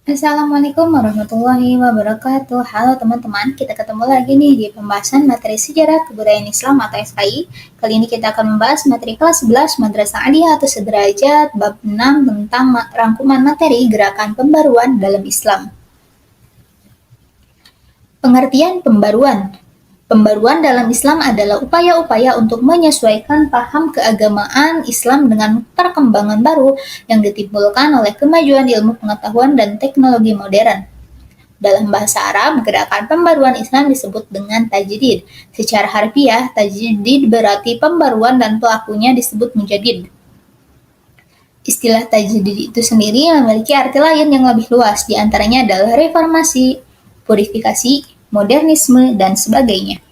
Assalamualaikum warahmatullahi wabarakatuh. Halo teman-teman, kita ketemu lagi nih di pembahasan materi sejarah kebudayaan Islam atau SKI. Kali ini kita akan membahas materi kelas 11 Madrasah Aliyah atau Sederajat bab 6 tentang rangkuman materi gerakan pembaruan dalam Islam. Pengertian pembaruan. Pembaruan dalam Islam adalah upaya-upaya untuk menyesuaikan paham keagamaan Islam dengan perkembangan baru yang ditimbulkan oleh kemajuan ilmu pengetahuan dan teknologi modern. Dalam bahasa Arab, gerakan pembaruan Islam disebut dengan tajdid. Secara harfiah, tajdid berarti pembaruan dan pelakunya disebut mujaddid. Istilah tajdid itu sendiri memiliki arti lain yang lebih luas, di antaranya adalah reformasi, purifikasi, modernisme, dan sebagainya.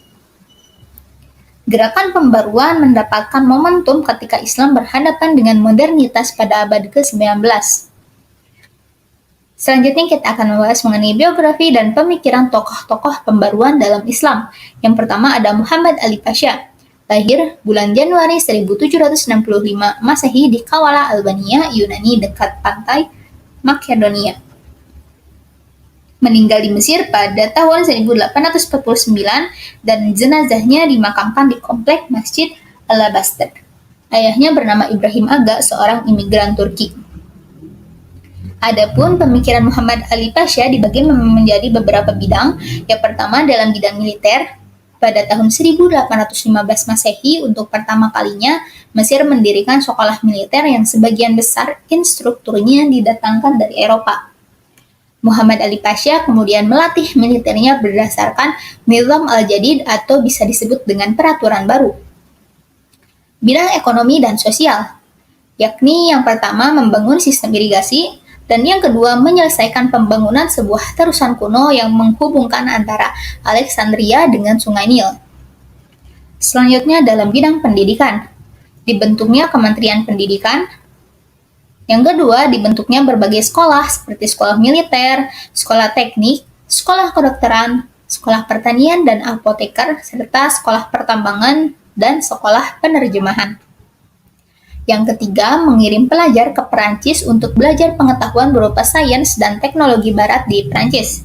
Gerakan pembaruan mendapatkan momentum ketika Islam berhadapan dengan modernitas pada abad ke-19. Selanjutnya kita akan membahas mengenai biografi dan pemikiran tokoh-tokoh pembaruan dalam Islam. Yang pertama ada Muhammad Ali Pasha. Lahir bulan Januari 1765 Masehi di Kavala, Albania, Yunani dekat pantai Makedonia. Meninggal di Mesir pada tahun 1849 dan jenazahnya dimakamkan di komplek Masjid Al-Abastar. Ayahnya bernama Ibrahim Aga, seorang imigran Turki. Adapun pemikiran Muhammad Ali Pasha dibagi menjadi beberapa bidang. Yang pertama dalam bidang militer. Pada tahun 1815 Masehi, untuk pertama kalinya Mesir mendirikan sekolah militer yang sebagian besar instrukturnya didatangkan dari Eropa. Muhammad Ali Pasha kemudian melatih militernya berdasarkan Nizam al-Jadid atau bisa disebut dengan peraturan baru. Bidang ekonomi dan sosial, yakni yang pertama membangun sistem irigasi, dan yang kedua menyelesaikan pembangunan sebuah terusan kuno yang menghubungkan antara Alexandria dengan Sungai Nil. Selanjutnya dalam bidang pendidikan, dibentuknya Kementerian Pendidikan. Yang kedua, dibentuknya berbagai sekolah seperti sekolah militer, sekolah teknik, sekolah kedokteran, sekolah pertanian dan apoteker, serta sekolah pertambangan dan sekolah penerjemahan. Yang ketiga, mengirim pelajar ke Perancis untuk belajar pengetahuan berupa sains dan teknologi barat di Perancis.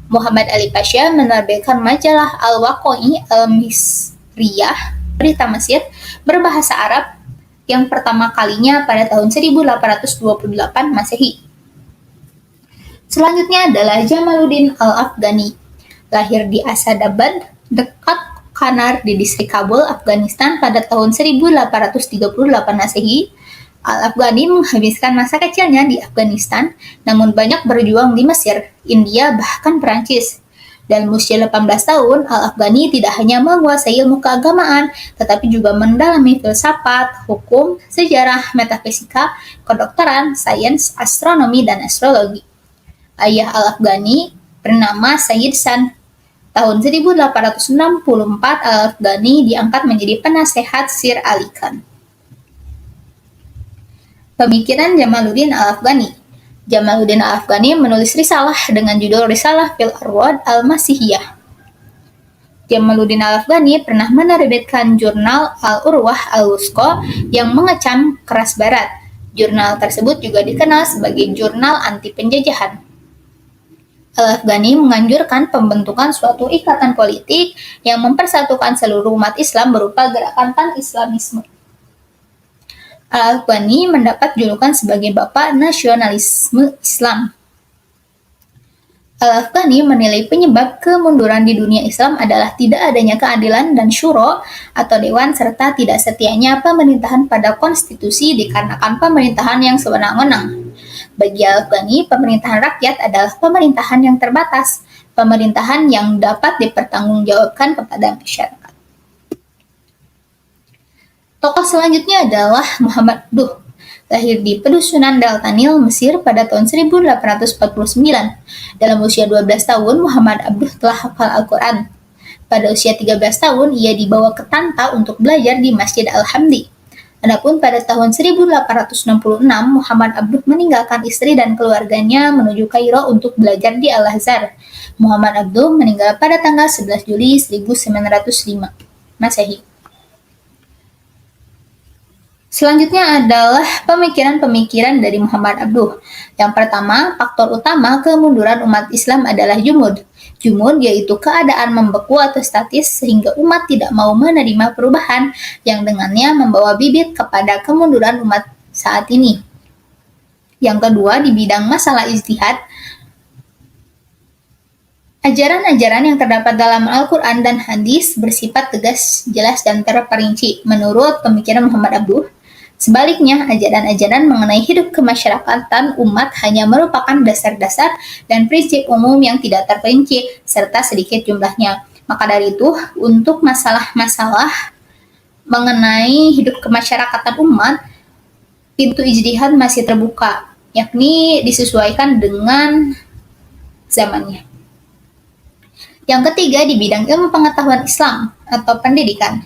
Muhammad Ali Pasha menerbitkan majalah Al-Waqai Al-Misriyah, berita Mesir, berbahasa Arab, yang pertama kalinya pada tahun 1828 Masehi. Selanjutnya adalah Jamaluddin Al-Afghani. Lahir di Asadabad, dekat Kanar di distrik Kabul, Afghanistan pada tahun 1838 Masehi. Al-Afghani menghabiskan masa kecilnya di Afghanistan, namun banyak berjuang di Mesir, India, bahkan Perancis. Dalam usia 18 tahun, Al-Afghani tidak hanya menguasai ilmu keagamaan, tetapi juga mendalami filsafat, hukum, sejarah, metafisika, kedokteran, sains, astronomi, dan astrologi. Ayah Al-Afghani bernama Sayyid San. Tahun 1864, Al-Afghani diangkat menjadi penasehat Sir Ali Khan. Pemikiran Jamaluddin Al-Afghani. Jamaluddin Al-Afghani menulis risalah dengan judul Risalah fil Arwad Al-Masihiyah. Jamaluddin Al-Afghani pernah menerbitkan jurnal Al-Urwah Al-Wusqa yang mengecam keras Barat. Jurnal tersebut juga dikenal sebagai jurnal anti penjajahan. Al-Afghani menganjurkan pembentukan suatu ikatan politik yang mempersatukan seluruh umat Islam berupa gerakan pan-Islamisme. Al-Afghani mendapat julukan sebagai Bapak Nasionalisme Islam. Al-Afghani menilai penyebab kemunduran di dunia Islam adalah tidak adanya keadilan dan syuro atau dewan serta tidak setianya pemerintahan pada konstitusi dikarenakan pemerintahan yang sewenang-wenang. Bagi Al-Afghani, pemerintahan rakyat adalah pemerintahan yang terbatas, pemerintahan yang dapat dipertanggungjawabkan kepada masyarakat. Tokoh selanjutnya adalah Muhammad Abduh. Lahir di Pedusunan Delta Nil, Mesir pada tahun 1849. Dalam usia 12 tahun, Muhammad Abduh telah hafal Al-Quran. Pada usia 13 tahun, ia dibawa ke Tanta untuk belajar di Masjid Al-Hamdi. Adapun pada tahun 1866, Muhammad Abduh meninggalkan istri dan keluarganya menuju Kairo untuk belajar di Al-Azhar. Muhammad Abduh meninggal pada tanggal 11 Juli 1905 Masehi. Selanjutnya adalah pemikiran-pemikiran dari Muhammad Abduh. Yang pertama, faktor utama kemunduran umat Islam adalah jumud. Jumud yaitu keadaan membeku atau statis sehingga umat tidak mau menerima perubahan yang dengannya membawa bibit kepada kemunduran umat saat ini. Yang kedua, di bidang masalah ijtihad, ajaran-ajaran yang terdapat dalam Al-Quran dan hadis bersifat tegas, jelas, dan terperinci menurut pemikiran Muhammad Abduh. Sebaliknya, ajaran-ajaran mengenai hidup kemasyarakatan umat hanya merupakan dasar-dasar dan prinsip umum yang tidak terperinci, serta sedikit jumlahnya. Maka dari itu, untuk masalah-masalah mengenai hidup kemasyarakatan umat, pintu ijtihad masih terbuka, yakni disesuaikan dengan zamannya. Yang ketiga, di bidang ilmu pengetahuan Islam atau pendidikan.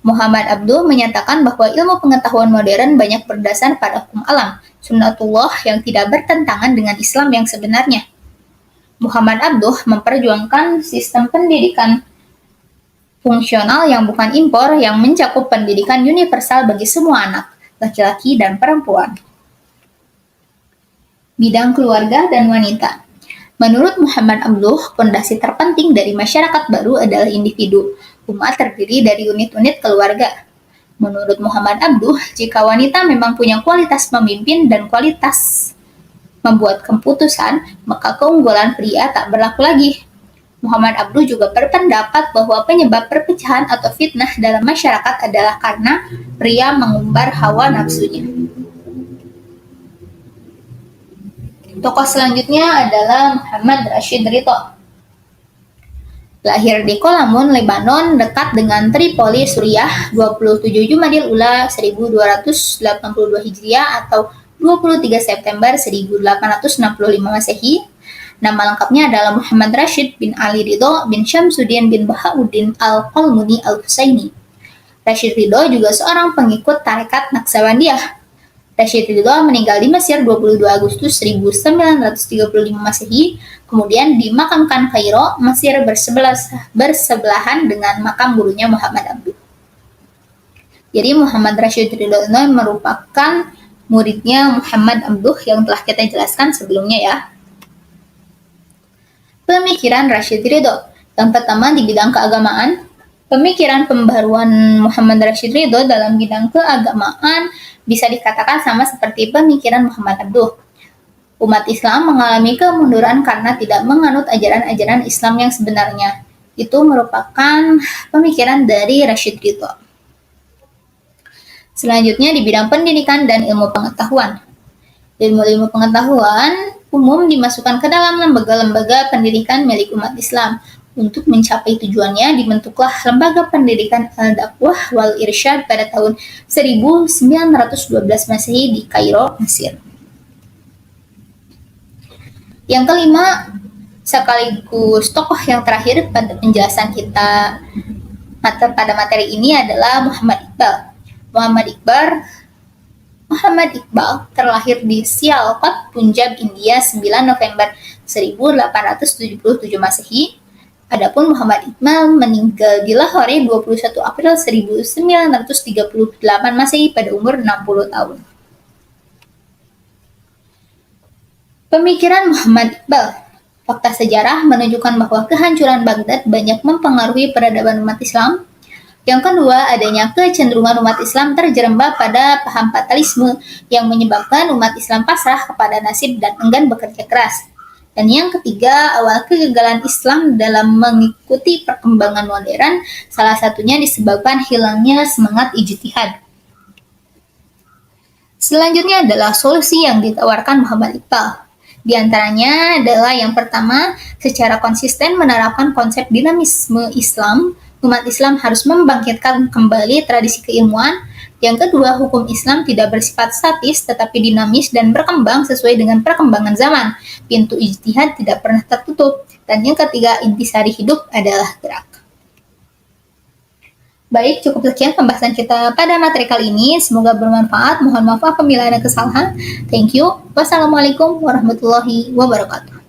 Muhammad Abduh menyatakan bahwa ilmu pengetahuan modern banyak berdasar pada hukum alam, sunnatullah yang tidak bertentangan dengan Islam yang sebenarnya. Muhammad Abduh memperjuangkan sistem pendidikan fungsional yang bukan impor yang mencakup pendidikan universal bagi semua anak, laki-laki dan perempuan. Bidang keluarga dan wanita. Menurut Muhammad Abduh, fondasi terpenting dari masyarakat baru adalah individu. Umat terdiri dari unit-unit keluarga. Menurut Muhammad Abduh, jika wanita memang punya kualitas memimpin dan kualitas membuat keputusan, maka keunggulan pria tak berlaku lagi. Muhammad Abduh juga berpendapat bahwa penyebab perpecahan atau fitnah dalam masyarakat adalah karena pria mengumbar hawa nafsunya. Tokoh selanjutnya adalah Muhammad Rashid Ridho. Lahir di Kolamun, Lebanon, dekat dengan Tripoli, Suriah, 27 Jumadil Ula 1282 Hijriah atau 23 September 1865 Masehi. Nama lengkapnya adalah Muhammad Rashid bin Ali Ridho bin Syamsuddin bin Bahauddin Al-Qalmuni Al-Husaini. Rashid Ridho juga seorang pengikut tarekat Naqsabandiyah. Rashid Ridho meninggal di Mesir 22 Agustus 1935 Masehi, kemudian dimakamkan Kairo, Mesir bersebelahan dengan makam gurunya Muhammad Abduh. Jadi Muhammad Rashid Ridho ini merupakan muridnya Muhammad Abduh yang telah kita jelaskan sebelumnya ya. Pemikiran Rashid Ridho. Yang pertama di bidang keagamaan, pemikiran pembaruan Muhammad Rashid Ridho dalam bidang keagamaan bisa dikatakan sama seperti pemikiran Muhammad Abduh. Umat Islam mengalami kemunduran karena tidak menganut ajaran-ajaran Islam yang sebenarnya. Itu merupakan pemikiran dari Rashid Ridho. Selanjutnya di bidang pendidikan dan ilmu pengetahuan. Ilmu-ilmu pengetahuan umum dimasukkan ke dalam lembaga-lembaga pendidikan milik umat Islam. Untuk mencapai tujuannya, dibentuklah Lembaga Pendidikan Al-Dakwah wal Irsyad pada tahun 1912 Masehi di Kairo, Mesir. Yang kelima, sekaligus tokoh yang terakhir pada penjelasan kita pada materi ini adalah Muhammad Iqbal. Muhammad Iqbal terlahir di Sialkot, Punjab, India 9 November 1877 Masehi. Adapun Muhammad Iqbal meninggal di Lahore 21 April 1938 Masehi pada umur 60 tahun. Pemikiran Muhammad Iqbal. Fakta sejarah menunjukkan bahwa kehancuran Baghdad banyak mempengaruhi peradaban umat Islam. Yang kedua, adanya kecenderungan umat Islam terjerembab pada paham fatalisme yang menyebabkan umat Islam pasrah kepada nasib dan enggan bekerja keras. Dan yang ketiga, awal kegagalan Islam dalam mengikuti perkembangan modern, salah satunya disebabkan hilangnya semangat ijtihad. Selanjutnya adalah solusi yang ditawarkan Muhammad Iqbal. Di antaranya adalah yang pertama, secara konsisten menerapkan konsep dinamisme Islam, umat Islam harus membangkitkan kembali tradisi keilmuan. Yang kedua, hukum Islam tidak bersifat statis tetapi dinamis dan berkembang sesuai dengan perkembangan zaman. Pintu ijtihad tidak pernah tertutup. Dan yang ketiga, intisari hidup adalah gerak. Baik, cukup sekian pembahasan kita pada materi kali ini. Semoga bermanfaat. Mohon maaf apabila ada kesalahan. Thank you. Wassalamualaikum warahmatullahi wabarakatuh.